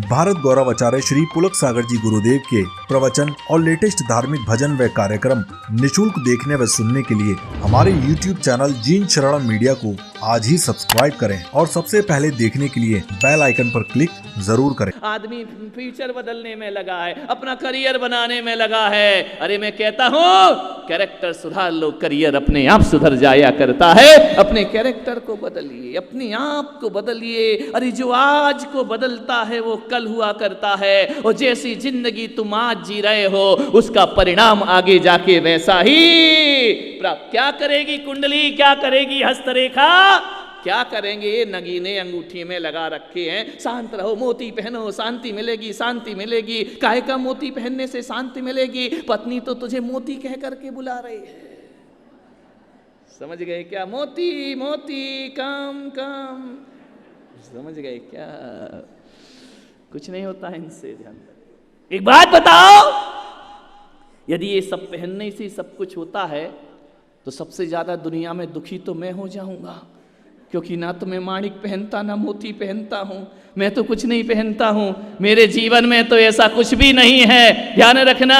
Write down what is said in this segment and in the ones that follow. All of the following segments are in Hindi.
भारत गौरव आचार्य श्री पुलक सागर जी गुरुदेव के प्रवचन और लेटेस्ट धार्मिक भजन व कार्यक्रम निशुल्क देखने व सुनने के लिए हमारे YouTube चैनल जीन शरणम मीडिया को आज ही सब्सक्राइब करें और सबसे पहले देखने के लिए बेल आइकन पर क्लिक जरूर करें। आदमी फ्यूचर बदलने में लगा है, अपना करियर बनाने में लगा है। अरे मैं कहता हूँ कैरेक्टर सुधार लो, करियर अपने आप सुधर जाया करता है। अपने कैरेक्टर को बदलिए, अपने आप को बदलिए। अरे जो आज को बदलता है वो कल हुआ करता है, और जैसी जिंदगी तुम आज जी रहे हो उसका परिणाम आगे जाके वैसा ही प्राप्त। क्या करेगी कुंडली, क्या करेगी हस्तरेखा, क्या करेंगे ये नगीने अंगूठी में लगा रखे हैं। शांत रहो, मोती पहनो, शांति मिलेगी, शांति मिलेगी। काहे का मोती पहनने से शांति मिलेगी? पत्नी तो तुझे मोती कह करके बुला रही है, समझ गए क्या? मोती मोती काम काम, समझ गए क्या? कुछ नहीं होता है इनसे। ध्यान रखो। एक बात बताओ, यदि ये सब पहनने से सब कुछ होता है तो सबसे ज्यादा दुनिया में दुखी तो मैं हो जाऊंगा, क्योंकि ना तो मैं माणिक पहनता ना मोती पहनता हूं, मैं तो कुछ नहीं पहनता हूं। मेरे जीवन में तो ऐसा कुछ भी नहीं है, ध्यान रखना।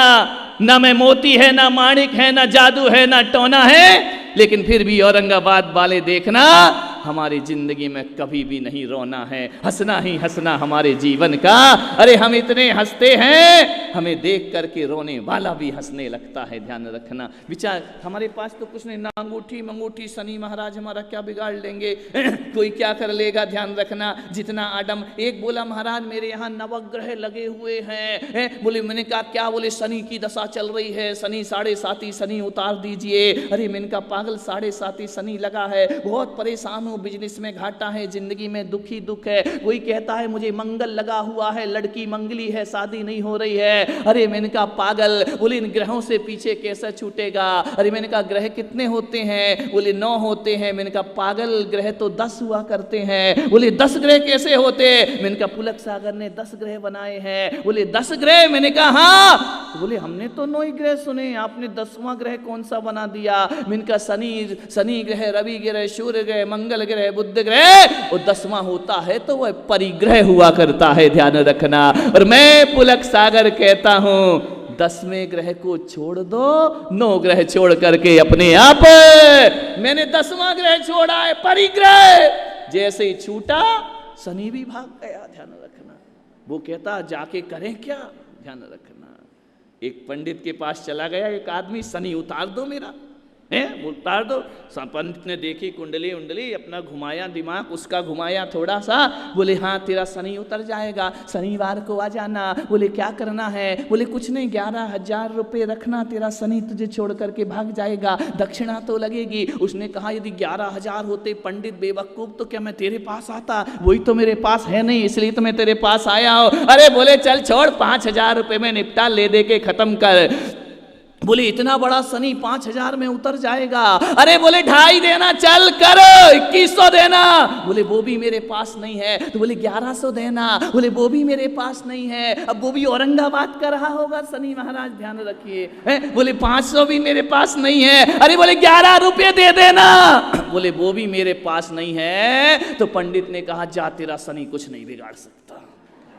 ना मैं मोती है, ना माणिक है, ना जादू है, ना टोना है, लेकिन फिर भी औरंगाबाद वाले देखना हमारी जिंदगी में कभी भी नहीं रोना है, हंसना ही हंसना हमारे जीवन का। अरे हम इतने हंसते हैं, हमें देख करके रोने वाला भी हंसने लगता है। ध्यान रखना। विचार, हमारे पास तो कुछ नहीं, ना अंगूठी मंगूठी, शनि महाराज हमारा क्या बिगाड़ लेंगे, कोई क्या कर लेगा। ध्यान रखना। जितना आडम, एक बोला महाराज मेरे यहाँ नवग्रह लगे हुए हैं। बोले, मैंने कहा क्या? बोले शनि की दशा चल रही है, शनि 7.5 शनि उतार दीजिए। अरे मैंने कहा पागल, 7.5 शनि लगा है, बहुत परेशान, बिजनेस में घाटा है, जिंदगी में दुखी दुख है। कोई कहता है मुझे मंगल लगा हुआ है, लड़की मंगली है, शादी नहीं हो रही है। अरे मैंने कहा पागल। बोले इन ग्रहों से पीछे कैसे छूटेगा? अरे मैंने कहा ग्रह कितने होते हैं? बोले 9 होते हैं। मैंने कहा पागल, ग्रह तो 10 हुआ करते हैं। बोले 10 ग्रह कैसे होते? मैंने कहा पुलक सागर ने 10 ग्रह बनाए हैं। बोले 10 ग्रह? मैंने कहा हाँ। तो बोले हमने तो 9 ही ग्रह सुने, आपने 10वां ग्रह कौन सा बना दिया? मैंने कहा शनि ग्रह, रवि ग्रह, सूर्य ग्रह, मंगल ग्रह, बुध ग्रह, और 10वां होता है तो वह परिग्रह हुआ करता है। ध्यान रखना। और मैं पुलक सागर कहता हूं 10वें ग्रह को छोड़ दो, 9 ग्रह छोड़ करके अपने आप। मैंने 10वां ग्रह छोड़ा है, परिग्रह। जैसे ही छूटा शनि भी भाग गया। ध्यान रखना। वो कहता जाके करें क्या? ध्यान रखना। एक पंडित के पास चला गया एक आदमी, शनि उतार दो मेरा, उतार दो। पंडित ने देखी कुंडली उंडली, अपना घुमाया दिमाग, उसका घुमाया थोड़ा सा। बोले हाँ तेरा शनि उतर जाएगा, शनिवार को आ जाना। बोले क्या करना है? बोले कुछ नहीं, 11,000 रुपये रखना, तेरा शनि तुझे छोड़ करके भाग जाएगा, दक्षिणा तो लगेगी। उसने कहा यदि 11,000 होते पंडित बेवकूफ तो क्या मैं तेरे पास आता? वही तो मेरे पास है नहीं, इसलिए तो मैं तेरे पास आया हूँ। अरे बोले चल छोड़, 5,000 रुपये में निपटा, ले दे के खत्म कर। बोले इतना बड़ा शनि 5,000 में उतर जाएगा? अरे बोले 2.5 देना, चल करो 2100 देना। बोले वो भी मेरे पास नहीं है। तो बोले 1100 देना। बोले वो भी मेरे पास नहीं है। अब वो भी औरंगाबाद का रहा होगा शनि महाराज, ध्यान रखिए। बोले 500 भी मेरे पास नहीं है। अरे बोले 11 रुपये दे देना। बोले वो भी मेरे पास नहीं है। तो पंडित ने कहा जा, तेरा शनि कुछ नहीं बिगाड़ सकता,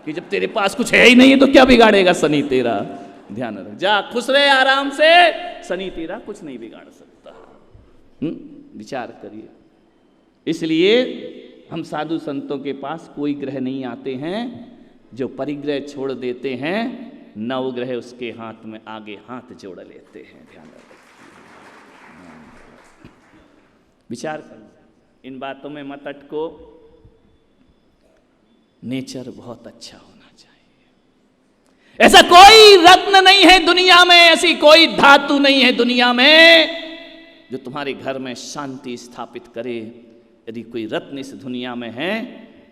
कि जब तेरे पास कुछ है ही नहीं तो क्या बिगाड़ेगा शनि तेरा? ध्यान रख, जा खुश रहे आराम से, शनि तेरा कुछ नहीं बिगाड़ सकता। विचार करिए। इसलिए हम साधु संतों के पास कोई ग्रह नहीं आते हैं, जो परिग्रह छोड़ देते हैं 9 ग्रह उसके हाथ में आगे हाथ जोड़ लेते हैं। ध्यान रखिए, विचार करो, इन बातों में मत अटको। नेचर बहुत अच्छा होना चाहिए। ऐसा कोई रत्न नहीं है दुनिया में, ऐसी कोई धातु नहीं है दुनिया में जो तुम्हारे घर में शांति स्थापित करे। यदि कोई रत्न इस दुनिया में है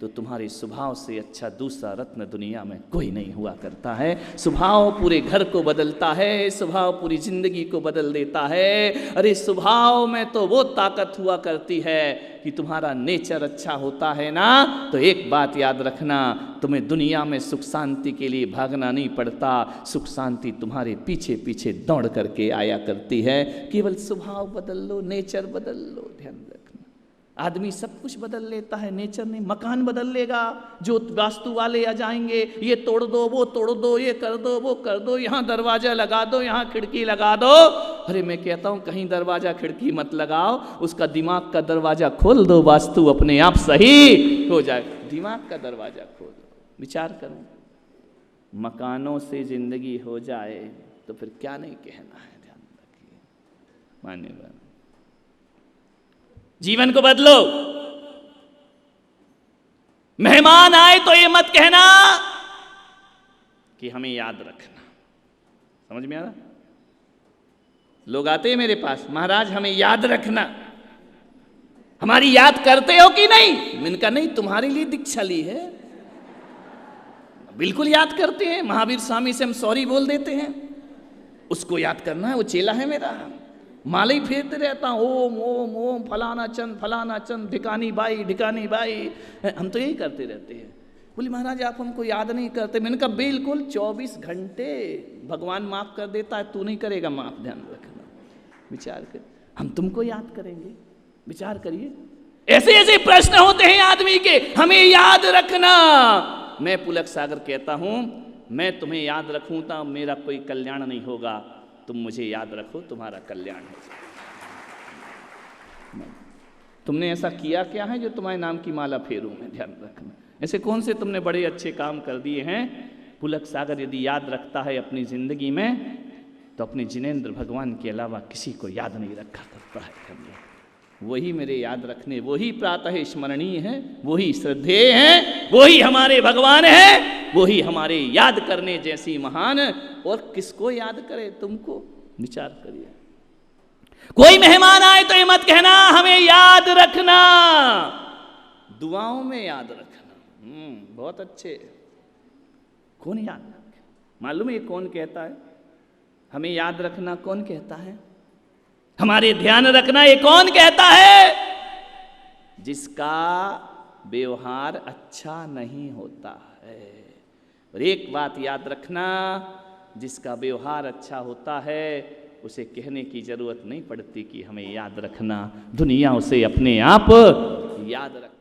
तो तुम्हारे स्वभाव से अच्छा दूसरा रत्न दुनिया में कोई नहीं हुआ करता है। स्वभाव पूरे घर को बदलता है, स्वभाव पूरी जिंदगी को बदल देता है। अरे स्वभाव में तो वो ताकत हुआ करती है कि तुम्हारा नेचर अच्छा होता है ना, तो एक बात याद रखना, तुम्हें दुनिया में सुख शांति के लिए भागना नहीं पड़ता। सुख शांति तुम्हारे पीछे पीछे दौड़ करके आया करती है। केवल स्वभाव बदल लो, नेचर बदल लो। ध्यान रखना। आदमी सब कुछ बदल लेता है, नेचर ने मकान बदल लेगा, जो वास्तु वाले आ जाएंगे, ये तोड़ दो, वो तोड़ दो, ये कर दो, वो कर दो, यहाँ दरवाजा लगा दो, यहाँ खिड़की लगा दो। अरे मैं कहता हूँ कहीं दरवाजा खिड़की मत लगाओ, उसका दिमाग का दरवाजा खोल दो, वास्तु अपने आप सही हो जाए। दिमाग का दरवाजा खोल दो, विचार करो, मकानों से जिंदगी हो जाए तो फिर क्या नहीं कहना है। ध्यान रखिए, मान्यवर, जीवन को बदलो। मेहमान आए तो ये मत कहना कि हमें याद रखना। समझ में आ रहा? लोग आते हैं मेरे पास, महाराज हमें याद रखना, हमारी याद करते हो कि नहीं? मैंने कहा नहीं, तुम्हारे लिए दीक्षा ली है, बिल्कुल याद करते हैं। महावीर स्वामी से हम सॉरी बोल देते हैं, उसको याद करना है, वो चेला है मेरा। माला ही फेरते रहता हूँ, ओम ओम ओम, फलाना चंद ढिकानी बाई, हम तो यही करते रहते हैं। बोले महाराज आप हमको याद नहीं करते। मैंने कहा बिल्कुल 24 घंटे भगवान माफ कर देता है, तू नहीं करेगा माफ, ध्यान रखना, विचार कर, हम तुमको याद करेंगे, विचार करिए। ऐसे ऐसे प्रश्न होते हैं आदमी के, हमें याद रखना। मैं पुलक सागर कहता हूं, मैं तुम्हें याद रखूं तो मेरा कोई कल्याण नहीं होगा, तुम मुझे याद रखो, तुम्हारा कल्याण हो जाए। तुमने ऐसा किया क्या है जो तुम्हारे नाम की माला फेरूं मैं? ध्यान रखना, ऐसे कौन से तुमने बड़े अच्छे काम कर दिए हैं? पुलक सागर यदि याद रखता है अपनी जिंदगी में तो अपने जिनेंद्र भगवान के अलावा किसी को याद नहीं रखा करता है। वही मेरे याद रखने, वही प्रातः स्मरणीय है, वही श्रद्धेय हैं, वही हमारे भगवान हैं, वही हमारे याद करने जैसी महान। और किसको याद करे? तुमको, विचार करिए। कोई मेहमान आए तो ये मत कहना हमें याद रखना, दुआओं में याद रखना। बहुत अच्छे। कौन याद रखे? मालूम है ये कौन कहता है? हमें याद रखना कौन कहता है? हमारे ध्यान रखना ये कौन कहता है? जिसका व्यवहार अच्छा नहीं होता है। और एक बात याद रखना, जिसका व्यवहार अच्छा होता है उसे कहने की जरूरत नहीं पड़ती कि हमें याद रखना, दुनिया उसे अपने आप याद रख